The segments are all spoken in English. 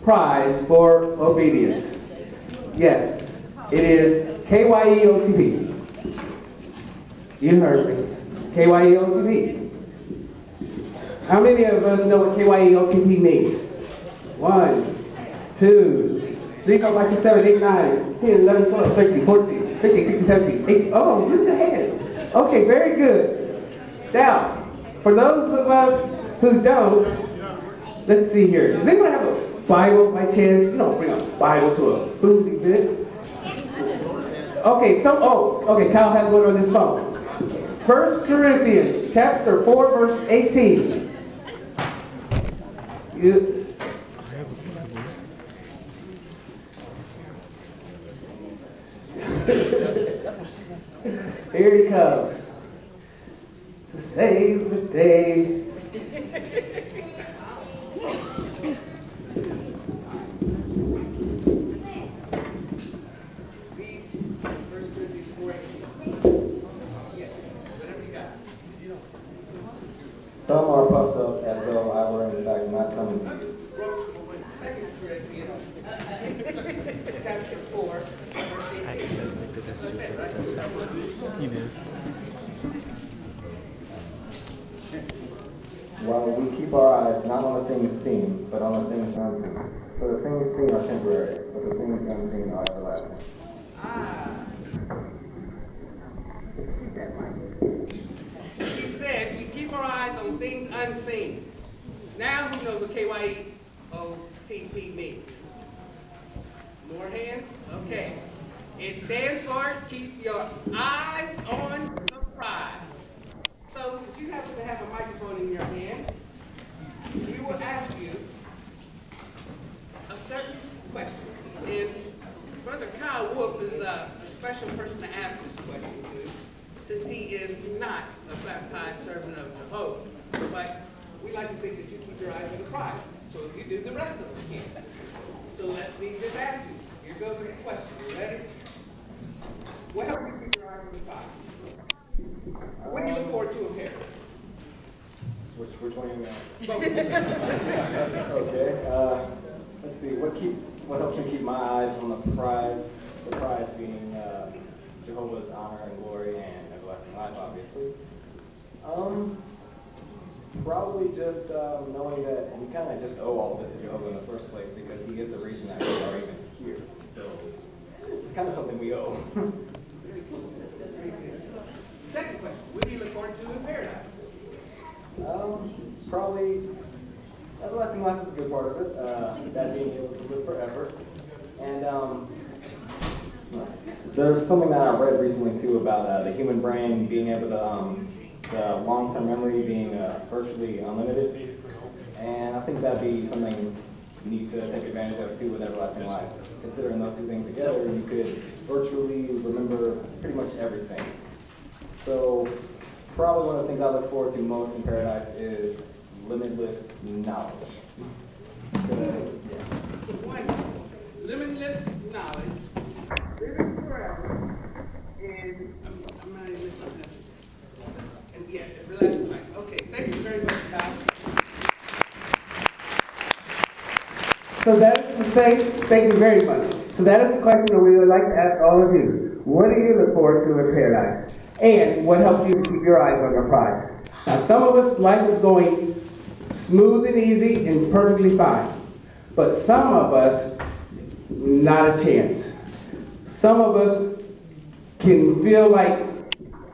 prize for obedience? Yes, it is KYEOTP. You heard me. KYEOTP. How many of us know what KYEOTP means? 1, 2, 3, 4, 5, 6, 7, 8, 9, 10, 11, 12, 13, 14, 15, 16, 17, 18. Oh, look at the hands. Okay, very good. Now, for those of us who don't, let's see here. Does anyone have a Bible by chance? You don't bring a Bible to a food event. Okay, okay, Kyle has one on his phone. 1 Corinthians chapter 4, verse 18. Here he comes to save the day. Some are puffed up as though I were in fact not coming to you. 2 Corinthians chapter 4. While we keep our eyes not on the things seen, but on the things unseen. For the things seen are temporary, but the things unseen are everlasting. He said we keep our eyes on things unseen. Now who knows what KYEOTP means? More hands? Okay. It stands for keep your eyes on the prize. So if you happen to have a microphone in your hand, we will ask you a certain question. And Brother Kyle Wolf is a special person to ask this question to, since he is not a baptized servant of Jehovah. But we like to think that you keep your eyes on the prize. So if you do, the rest of us can. So let me just ask you. Here goes the question. You ready? What helps you keep your eyes on the prize? What do you look forward to in paradise? Which one are you going? Okay. Let's see. What helps me keep my eyes on the prize? The prize being Jehovah's honor and glory and everlasting life, obviously. Probably just knowing that we kind of just owe all this to Jehovah in the first place because he is the reason that we are even here. So it's kind of something we owe. Second question, what do you look forward to in paradise? Probably everlasting life is a good part of it. That being able to live forever. And there's something that I read recently too about the human brain being able to, the long-term memory being virtually unlimited. And I think that'd be something you need to take advantage of too with everlasting life. Considering those two things together, you could virtually remember pretty much everything. So probably one of the things I look forward to most in paradise is limitless knowledge. Limitless knowledge, living forever, and I'm not even listening. And yeah, everlasting life. Okay, thank you very much, Kyle. So that is to say, thank you very much. So that is the question that we would like to ask all of you. What do you look forward to in paradise? And what helps you to keep your eyes on your prize? Now, some of us, life is going smooth and easy and perfectly fine. But some of us, not a chance. Some of us can feel like,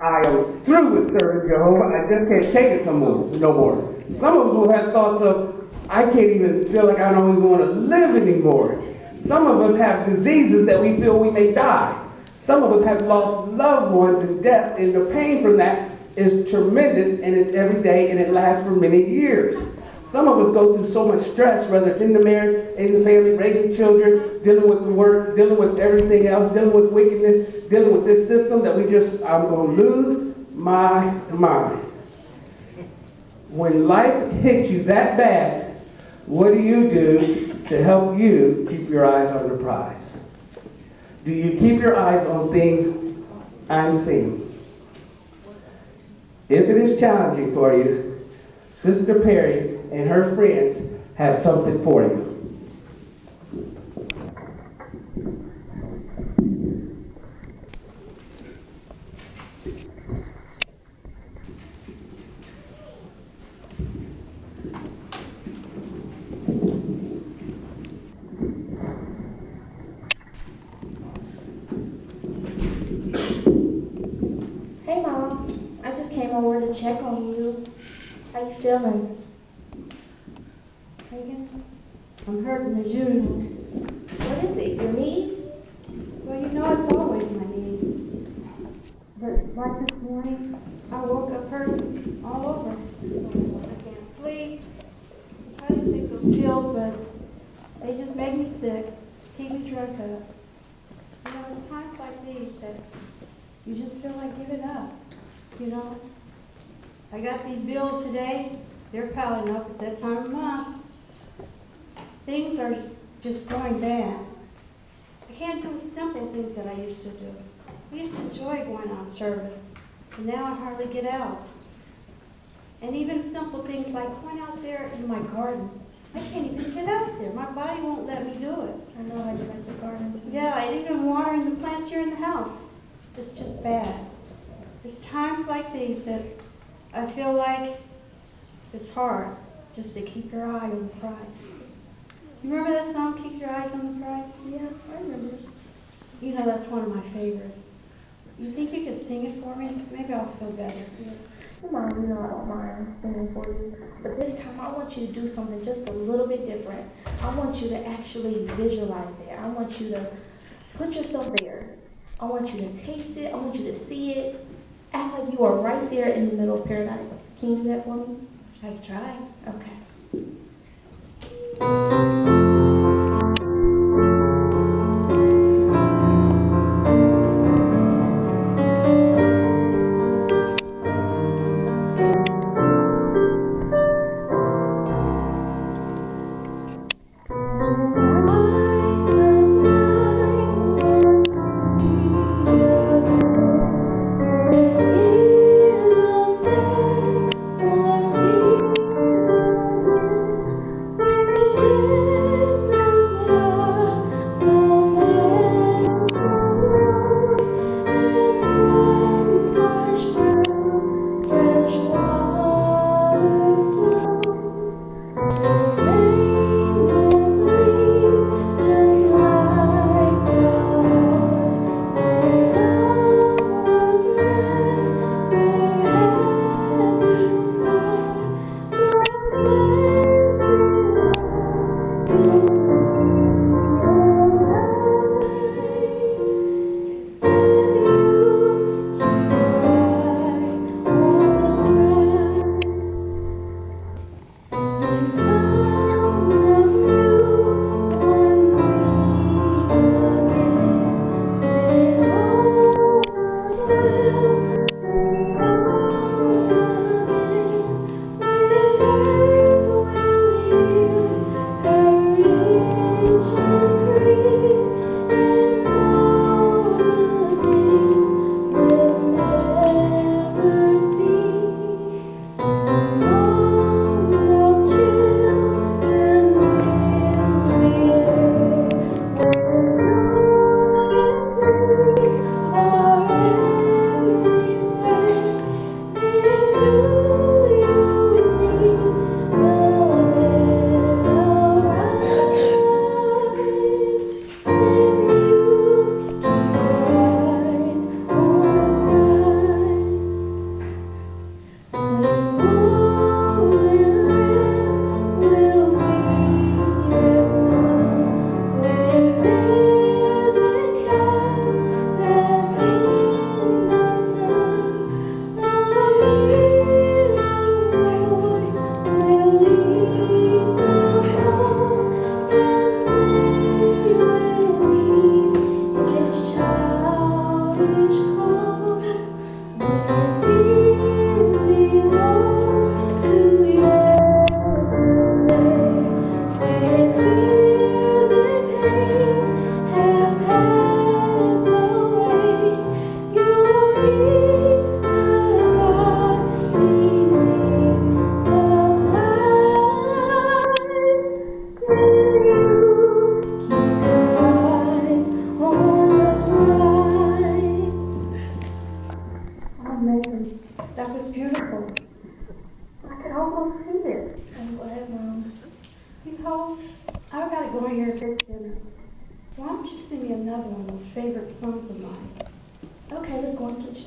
I am through with serving Jehovah. I just can't take it no more. Some of us will have thoughts of, I can't even feel like I don't even want to live anymore. Some of us have diseases that we feel we may die. Some of us have lost loved ones in death, and the pain from that is tremendous, and it's every day, and it lasts for many years. Some of us go through so much stress, whether it's in the marriage, in the family, raising children, dealing with the work, dealing with everything else, dealing with wickedness, dealing with this system that I'm going to lose my mind. When life hits you that bad, what do you do to help you keep your eyes on the prize? Do you keep your eyes on things unseen? If it is challenging for you, Sister Perry and her friends have something for you. know where to check on you. How you feeling? Megan? I'm hurting as usual. What is it? Your knees? Well, you know it's always my knees. But like this morning, I woke up hurting all over. I can't sleep. I try to take those pills, but they just make me sick, keep me drugged up. You know, it's times like these that you just feel like giving up, you know. I got these bills today. They're piling up. It's that time of month. Things are just going bad. I can't do the simple things that I used to do. I used to enjoy going on service, and now I hardly get out. And even simple things like going out there in my garden. I can't even get out there. My body won't let me do it. I know how you like your garden too. Yeah, and even watering the plants here in the house. It's just bad. It's times like these that I feel like it's hard just to keep your eye on the prize. You remember that song, Keep Your Eyes on the Prize? Yeah, I remember. You know, that's one of my favorites. You think you could sing it for me? Maybe I'll feel better. Yeah. Come on, you know I don't mind singing for you. But this time I want you to do something just a little bit different. I want you to actually visualize it. I want you to put yourself there. I want you to taste it. I want you to see it. Act like you are right there in the middle of paradise. Can you do that for me? I try. Okay. That was beautiful. I could almost see it. I'm glad, Mom. You know, I've got to go in here and fix dinner. Why don't you sing me another one of those favorite songs of mine? Okay, let's go in the kitchen.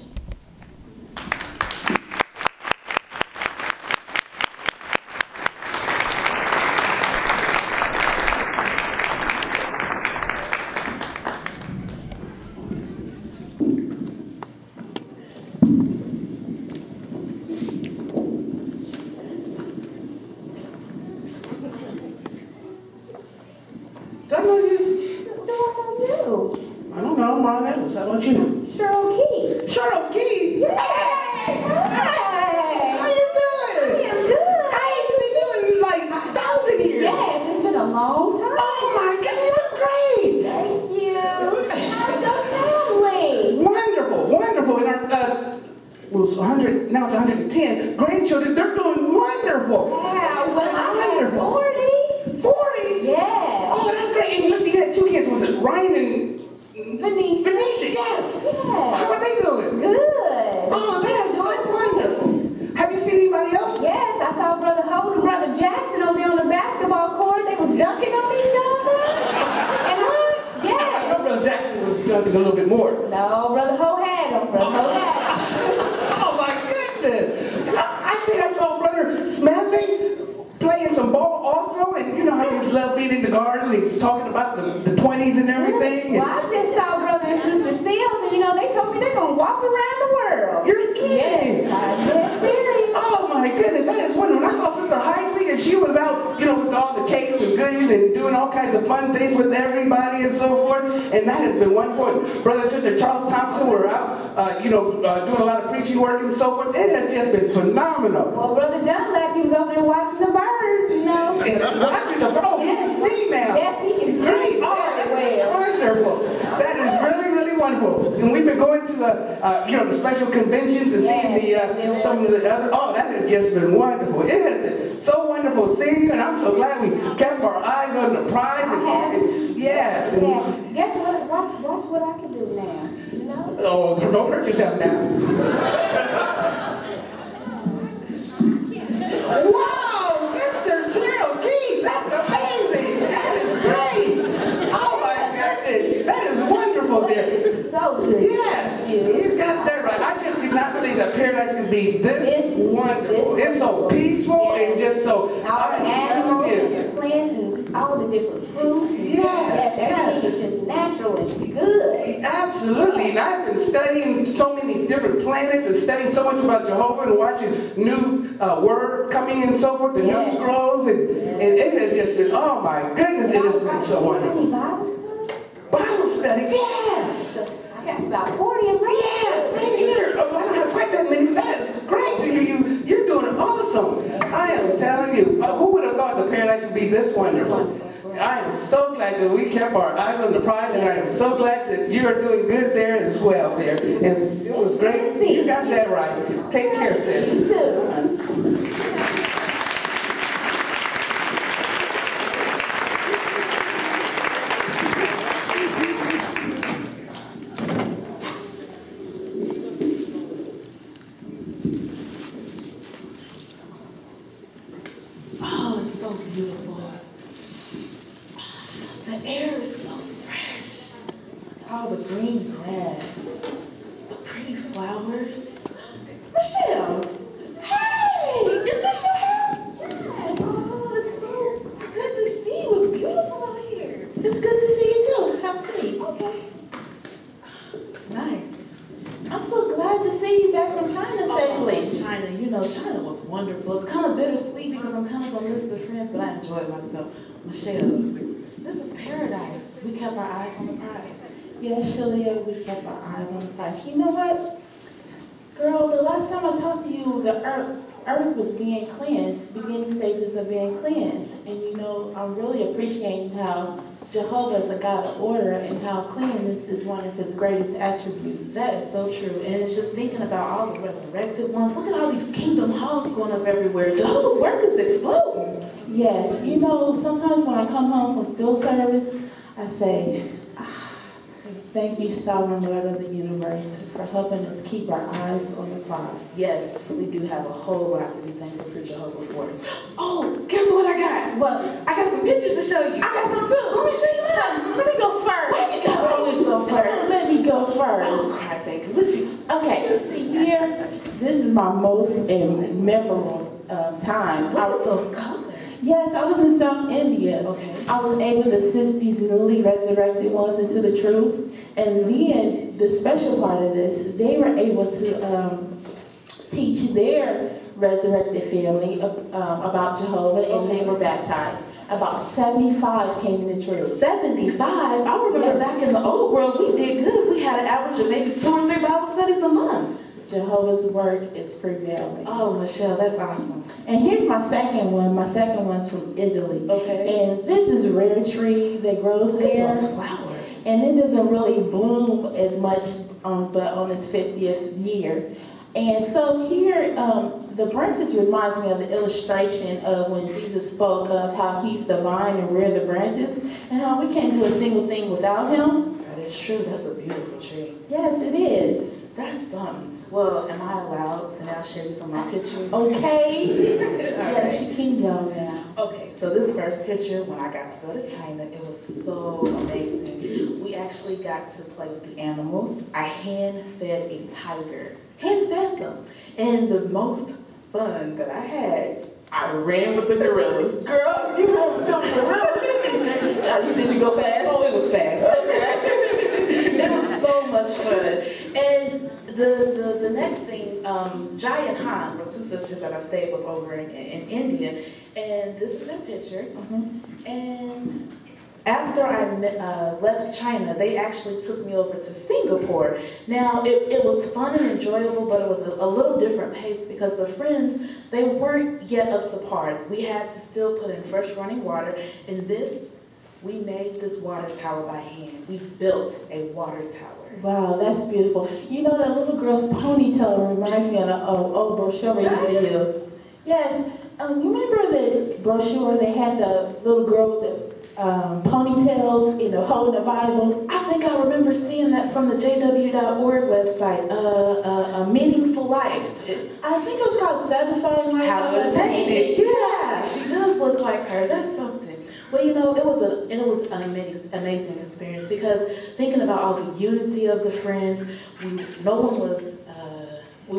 Do I know you? Do I know you? I don't know, Mom Evans. How about you? Cheryl Key. Cheryl Key! Yeah. Hey! Hi. How you doing? I am good. I ain't seen you in like 1,000 years. Yes, it's been a long time. Oh my God, you look great! Thank you. How's your family? Wonderful, wonderful. And our, well, it's 100, now it's 110 grandchildren. They're doing wonderful. Yeah, well, I have Wonderful. 40. 40? Yes. Oh, that's great. And listen, you had 2 kids. Was it Ryan and Venetia. Venetia? Yes. Yes. How are they doing? Good. Oh, that is so wonderful. Have you seen anybody else? Yes, I saw Brother Holt and Brother Jackson over there on the basketball court. They was dunking on each other. And What? I yes. know Brother Jackson was dunking a little bit more. No, Brother Holt had him. Brother Holt had him. Oh my goodness! I think I saw Brother Smedley playing some ball also, and you know how he love being in the garden and talking about the 20s and everything. Well, I just saw Brother and Sister Seals, and you know, they told me they're going to walk around the world. You're kidding! Yes, I'm dead serious. Oh my goodness, that is wonderful. I saw Sister Heisley, and she was out, you know, with all the cakes and goodies and doing all kinds of fun things with everybody and so forth, and that has been wonderful. Brother and Sister Charles Thompson were out, doing a lot of preaching work and so forth. It has just been phenomenal. Well, Brother Dunlap, he was over there watching the birds, you know. And watching the he can see now. Yes, he can see Great. Oh, very well. wonderful. That is really, really wonderful. And we've been going to the special conventions and seeing some of the other. Oh, that has just been wonderful. It has been so wonderful seeing you, and I'm so glad we kept our eyes on the prize. Yes. And, Yeah. Guess what? Watch what I can do now. You know? oh, don't hurt yourself now. Wow, Sister Cheryl Key, that's amazing. That is great. Oh my goodness, that is wonderful, dear. It's so good. Yes, you got that right. I just could not believe that paradise can be this wonderful. It's so peaceful and just so. All the animals and the plants and all the different fruits. And everything is just natural and good. Absolutely, and I've been studying so many different planets and studying so much about Jehovah and watching new word coming in and so forth, the new scrolls, and it has just been, oh my goodness, it has been so wonderful. Bible Bible study, yes! study? I got about 40 in Bible Yes, same here. I'm not going to quite that many. That is great to hear you. You're doing awesome. I am telling you, who would have thought the paradise would be this wonderful? I am so glad that we kept our eyes on the prize, and I am so glad that you are doing good there as well, there. And it was great. You got that right. Take care, sis. You too. Oh, it's so beautiful. The air is so fresh. All the green grass, the pretty flowers. Michelle, hey, is this your hair? Yes. Oh, it's so good to see you. It's beautiful out here. It's good to see you too. Have a seat. Okay. Nice. I'm so glad to see you back from China safely. China, you know, China was wonderful. It's kind of bittersweet because I'm kind of a list of friends, but I enjoyed myself. Michelle, this is paradise. We kept our eyes on the prize. Yes, Shalia, we kept our eyes on the prize. You know what? Girl, the last time I talked to you, the earth was being cleansed, beginning stages of being cleansed. And you know, I'm really appreciating how Jehovah is a God of order and how cleanliness is one of his greatest attributes. That is so true. And it's just thinking about all the resurrected ones. Look at all these kingdom halls going up everywhere. Jehovah's work is exploding. Yes, you know, sometimes when I come home from field service, I say, thank you, Sovereign Lord of the universe, for helping us keep our eyes on the prize. Yes, we do have a whole lot to be thankful to Jehovah for. Oh, guess what I got? Well, I got some pictures to show you. I got some too. Let me show you mine. Let me go first. Why you gotta always go first? Let me go first. Oh, cry, baby. What you? Okay, see here, this is my most memorable time. Look at those colors. Yes, I was in South India. Okay. I was able to assist these newly resurrected ones into the truth. And then the special part of this, they were able to teach their resurrected family about Jehovah, and they were baptized. about 75 came in this room. 75? I remember Yes. back in the old world, we did good. We had an average of maybe 2 or 3 Bible studies a month. Jehovah's work is prevailing. Oh, Michelle, that's awesome. And here's my second one. My second one's from Italy. Okay. And this is a rare tree that grows Look at there. those flowers. And it doesn't really bloom as much, but on its 50th year. And so here, the branches reminds me of the illustration of when Jesus spoke of how he's the vine and we're the branches, and how we can't do a single thing without him. That is true. That's a beautiful tree. Yes, it is. That's something. Well, am I allowed to now show you some of my pictures? Okay. All Yes, right. you can go now. Okay, so this first picture, when I got to go to China, it was so amazing. We actually got to play with the animals. I hand-fed a tiger. Hand-fed them. And the most fun that I had, I ran with the gorillas. Girl, you ran with them gorillas. Did you go fast? Oh, it was fast. It was so much fun. And the next thing, Jai and Han were 2 sisters that I stayed with over in India. And this is their picture. And after I left China, they actually took me over to Singapore. Now, it was fun and enjoyable, but it was a little different pace because the friends, they weren't yet up to par. We had to still put in fresh running water. And we made this water tower by hand. We built a water tower. Wow, that's beautiful. You know that little girl's ponytail reminds me of an old brochure we used to use. Yes. You remember the brochure? They had the little girl with the ponytails, holding the Bible. I think I remember seeing that from the JW.org website, A Meaningful Life. I think it was called Satisfying Life. How to attain it. Yeah, she does look like her. That's something. Well, it was an amazing experience because thinking about all the unity of the friends, we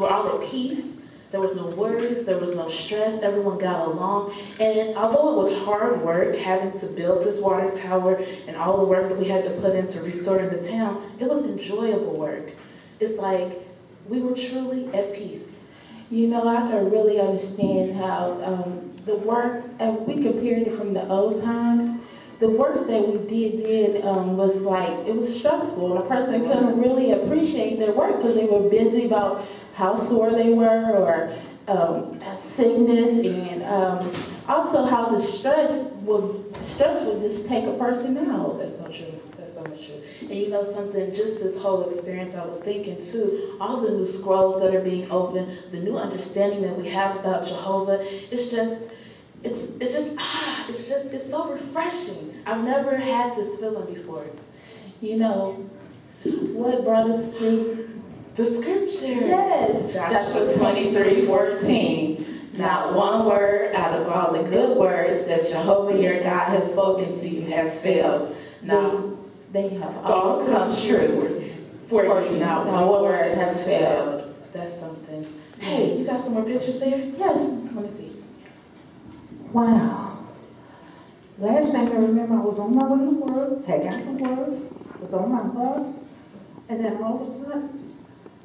were all at peace. There was no worries, there was no stress, everyone got along. And although it was hard work having to build this water tower and all the work that we had to put into restoring the town, it was enjoyable work. It's like we were truly at peace. I can really understand how the work, and we compared it from the old times, the work that we did then was like, it was stressful. And a person couldn't really appreciate their work because they were busy about how sore they were or sickness, and also how the stress would just take a person out. That's so true. That's so much true. And something, just this whole experience, I was thinking too, all the new scrolls that are being opened, the new understanding that we have about Jehovah, it's so refreshing. I've never had this feeling before. What brought us through? The scripture. Yes. Joshua 23:14. Not one word out of all the good words that Jehovah your God has spoken to you has failed. Now they have all come true for you. Not one word has failed. That's something. Hey, you got some more pictures there? Yes. Let me see. Wow. Last night I remember I was on my way to work, had got from work, was on my bus, and then all of a sudden,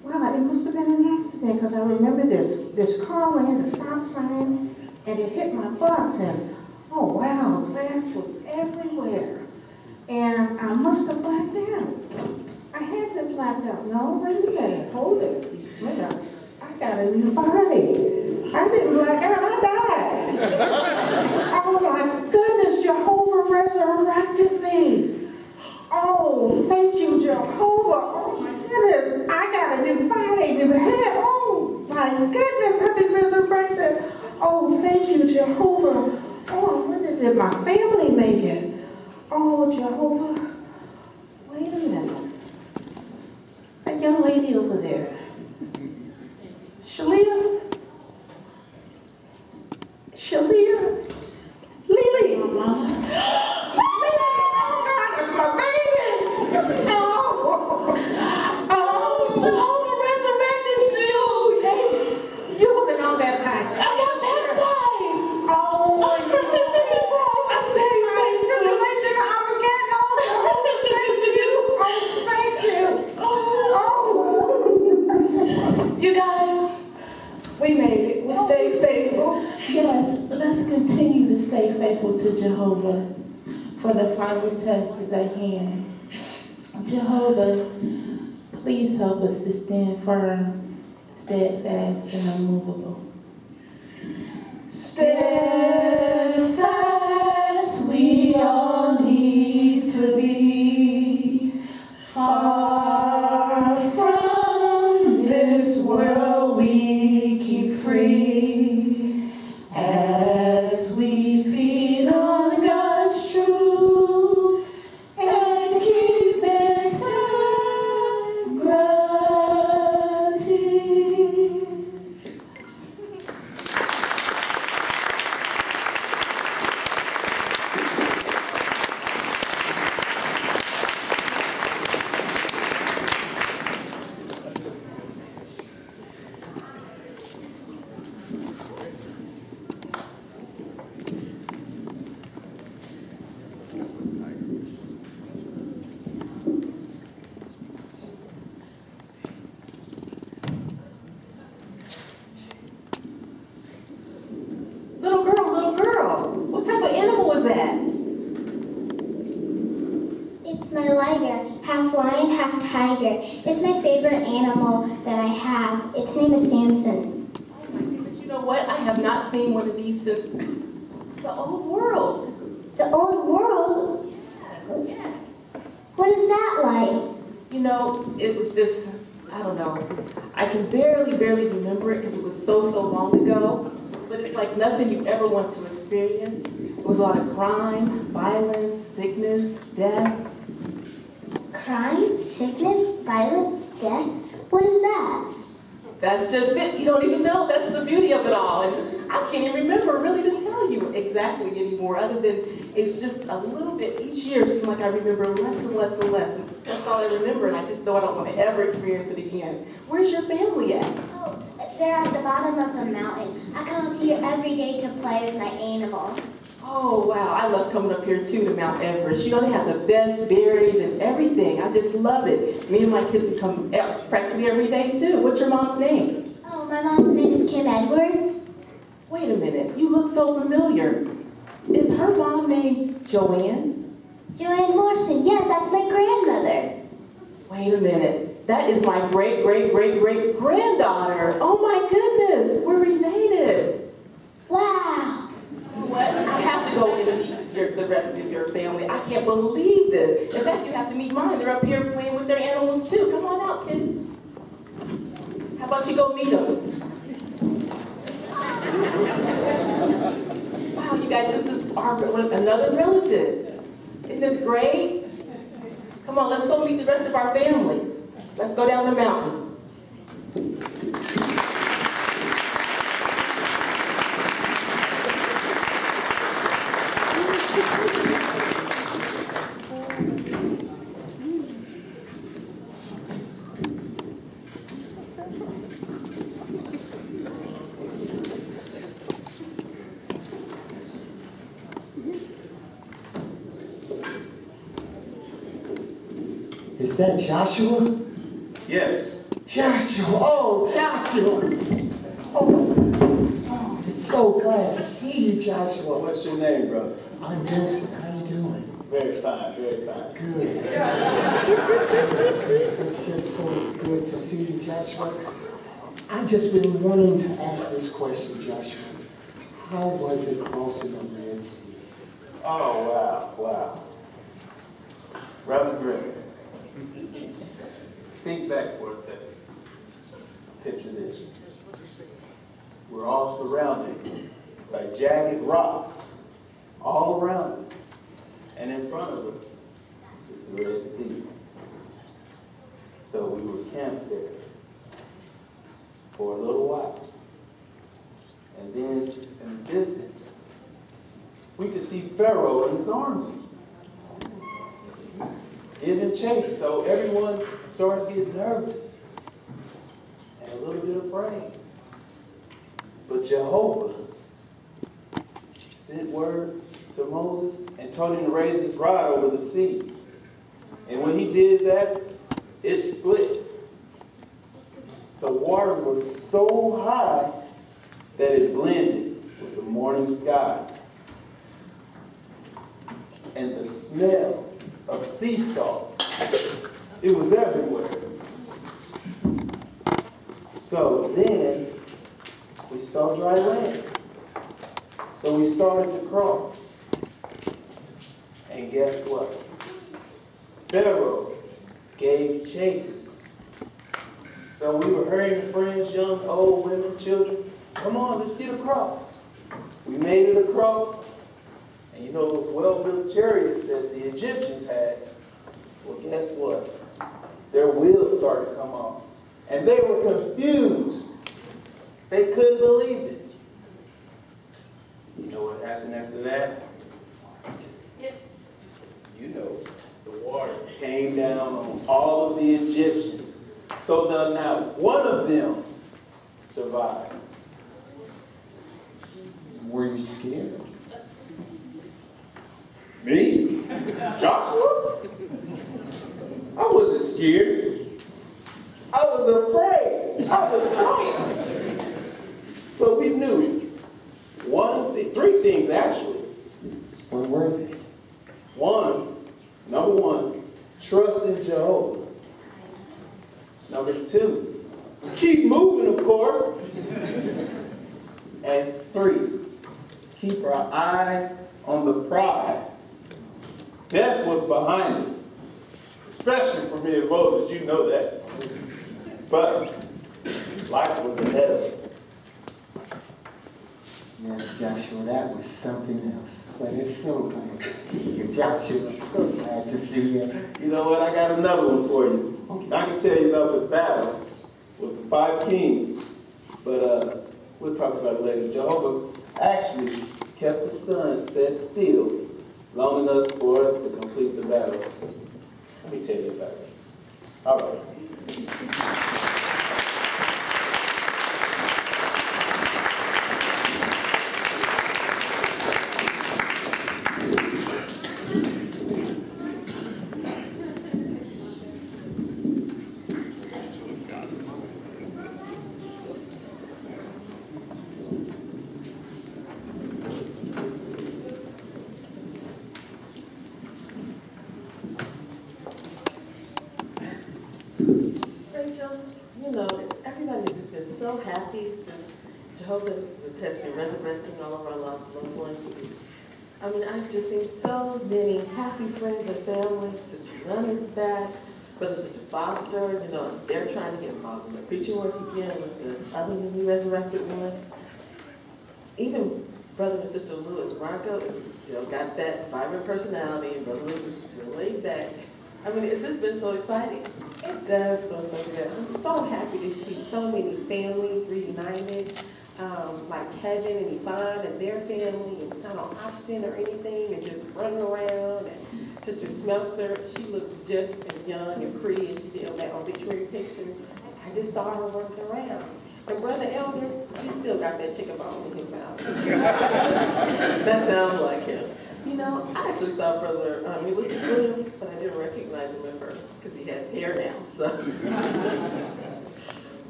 wow, it must have been an accident because I remember this car ran the stop sign and it hit my bus, and oh wow, glass was everywhere. And I must have blacked out. I had to black out. No, wait a minute, hold it. Wait a minute. I got a new body. I didn't black out, I died. Oh my goodness, Jehovah resurrected me. Oh, thank you, Jehovah. Oh my goodness, I got a new body, new head. Oh my goodness, I've been resurrected. Oh, thank you, Jehovah. Oh, I wonder, did my family make it? Oh, Jehovah. Wait a minute. That young lady over there. Shalia? Lily! Oh, God, that's my baby! Oh, Jehovah resurrected you! You wasn't on baptized. I got baptized! Oh, thank you! Oh, final test is at hand. Jehovah, please help us to stand firm, steadfast, and unmovable. Steadfast, we all need to be far from this world we keep free as we feed on God's truth and keep integrity. Little girl, what type of animal was that? It's my liger, half lion, half tiger. It's my favorite animal that I have. Its name is Samson. Oh my goodness, you know what? I have not seen one of these since the old world. The old world? Yes. What is that like? You know, it was just, I don't know. I can barely remember it because it was so long ago. But it's like nothing you ever want to experience. It was a lot of crime, violence, sickness, death. Crime, sickness, violence, death? What is that? That's just it. You don't even know. That's the beauty of it all. And I can't even remember really to tell you exactly anymore, other than it's just a little bit. Each year seems like I remember less and less and less. And that's all I remember, and I just know I don't want to ever experience it again. Where's your family at? Oh, they're at the bottom of the mountain. I come up here every day to play with my animals. Oh, wow. I love coming up here, too, to Mount Everest. You know, they have the best berries and everything. I just love it. Me and my kids would come practically every day, too. What's your mom's name? Oh, my mom's name is Kim Edwards. Wait a minute. You look so familiar. Is her mom named Joanne? Joanne Morrison. Yes, that's my grandmother. Wait a minute. That is my great-great-great-great-granddaughter. Oh, my goodness. We're related. Wow. You know what? I have to go and meet the rest of your family. I can't believe this. In fact, you have to meet mine. They're up here playing with their animals, too. Come on out, kids. How about you go meet them? Wow, you guys, this is another relative. Isn't this great? Come on, let's go meet the rest of our family. Let's go down the mountain. Is that Joshua? Yes. Joshua, oh, Joshua. Oh, it's so glad to see you, Joshua. What's your name, brother? I'm Vincent. How you doing? Very fine, very fine. Good. It's just so good to see you, Joshua. I just been wanting to ask this question, Joshua. How was it crossing the Red Sea? Oh, wow. Rather great. Think back for a second. Picture this. We're all surrounded by jagged rocks all around us. And in front of us is the Red Sea. So we were camped there for a little while. And then in the distance, we could see Pharaoh and his army giving chase. So everyone starts getting nervous and a little bit afraid. But Jehovah sent word to Moses and told him to raise his rod over the sea. And when he did that, it split. The water was so high that it blended with the morning sky. and the smell of sea salt. It was everywhere. So then we saw dry land. So we started to cross. And guess what? Pharaoh gave chase. So we were hurrying, friends, young, old, women, children. Come on, let's get across. We made it across. And you know those well-built chariots that the Egyptians had? Well, guess what? Their wheels started to come off. And they were confused. They couldn't believe it. You know what happened after that? You know, the water came down on all of the Egyptians. So that not one of them survived. Were you scared? Me? Joshua? I wasn't scared. I was afraid. I was crying. But we knew three things actually. What were they? Number one, trust in Jehovah. Number two, keep moving, of course. And three, keep our eyes on the prize. Death was behind us, especially for me and Moses, you know that. But life was ahead of us. Yes, Joshua, that was something else. But it's so glad to see you, Joshua. So glad to see you. You know what? I got another one for you. Okay. I can tell you about the battle with the 5 kings, but we'll talk about it later. Jehovah actually kept the sun set still long enough for us to complete the battle. Let me tell you about it. All right. You know, everybody's just been so happy since Jehovah has been resurrecting all of our lost loved ones. I mean, I've just seen so many happy friends and families. Sister Run is back, Brother Sister Foster, you know, they're trying to get involved in the preaching work again with the other newly resurrected ones. Even Brother and Sister Lewis Bronco has still got that vibrant personality, and Brother Lewis is still laid back. I mean, it's just been so exciting. It does feel so good. I'm so happy to see so many families reunited, like Kevin and Yvonne and their family, and it's not on oxygen or anything, and just running around. And Sister Smeltzer, she looks just as young and pretty as she did on that obituary picture. I just saw her running around. And Brother Elder, he still got that chicken bone in his mouth. That sounds like him. You know, I actually saw Brother Ulysses Williams, but I didn't recognize him at first because he has hair now. So,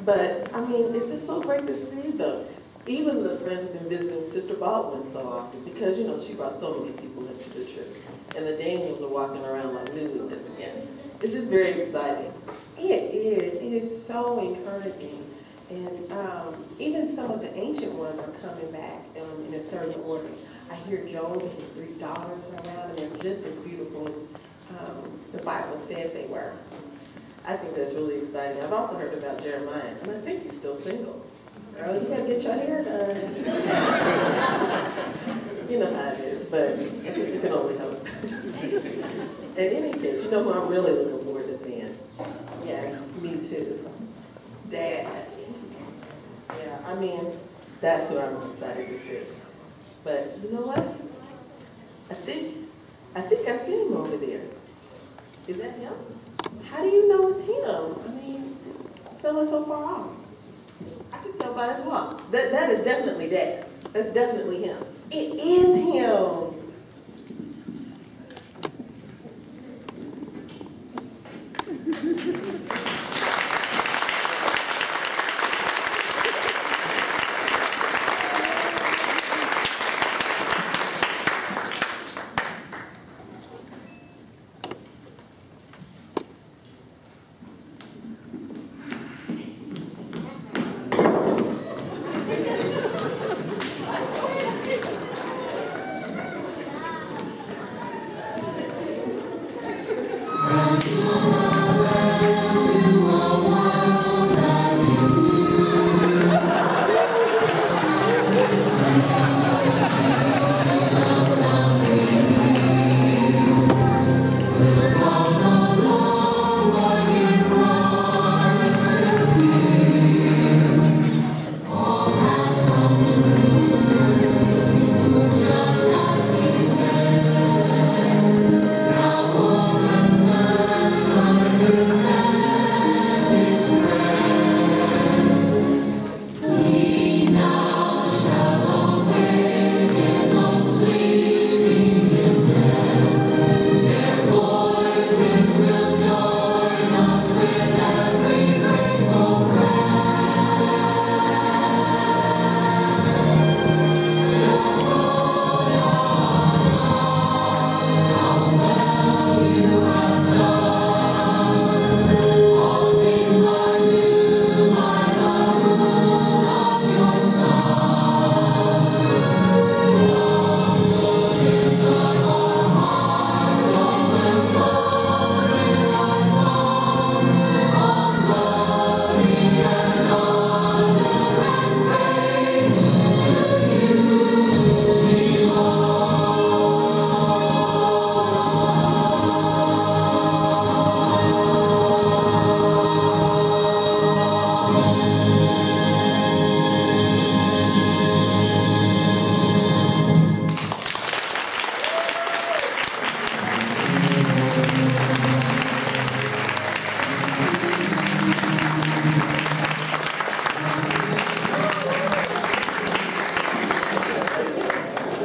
but I mean, it's just so great to see them. Even the friends have been visiting Sister Baldwin so often because you know she brought so many people into the trip, and the Daniels are walking around like newlyweds again. It's just very exciting. It is. It is so encouraging. And even some of the ancient ones are coming back in a certain order. I hear Job and his 3 daughters are around, and they're just as beautiful as the Bible said they were. I think that's really exciting. I've also heard about Jeremiah, and I think he's still single. Girl, you gotta get your hair done. You know how it is, but a sister can only hope. In any case, you know who I'm really looking forward to seeing? Yes, me too. Dad. Yeah, I mean, that's who I'm excited to see. But you know what? I think I see him over there. Is that him? How do you know it's him? I mean, it's so far off. I can tell by his walk. That is definitely Dad. That's definitely him. It is him.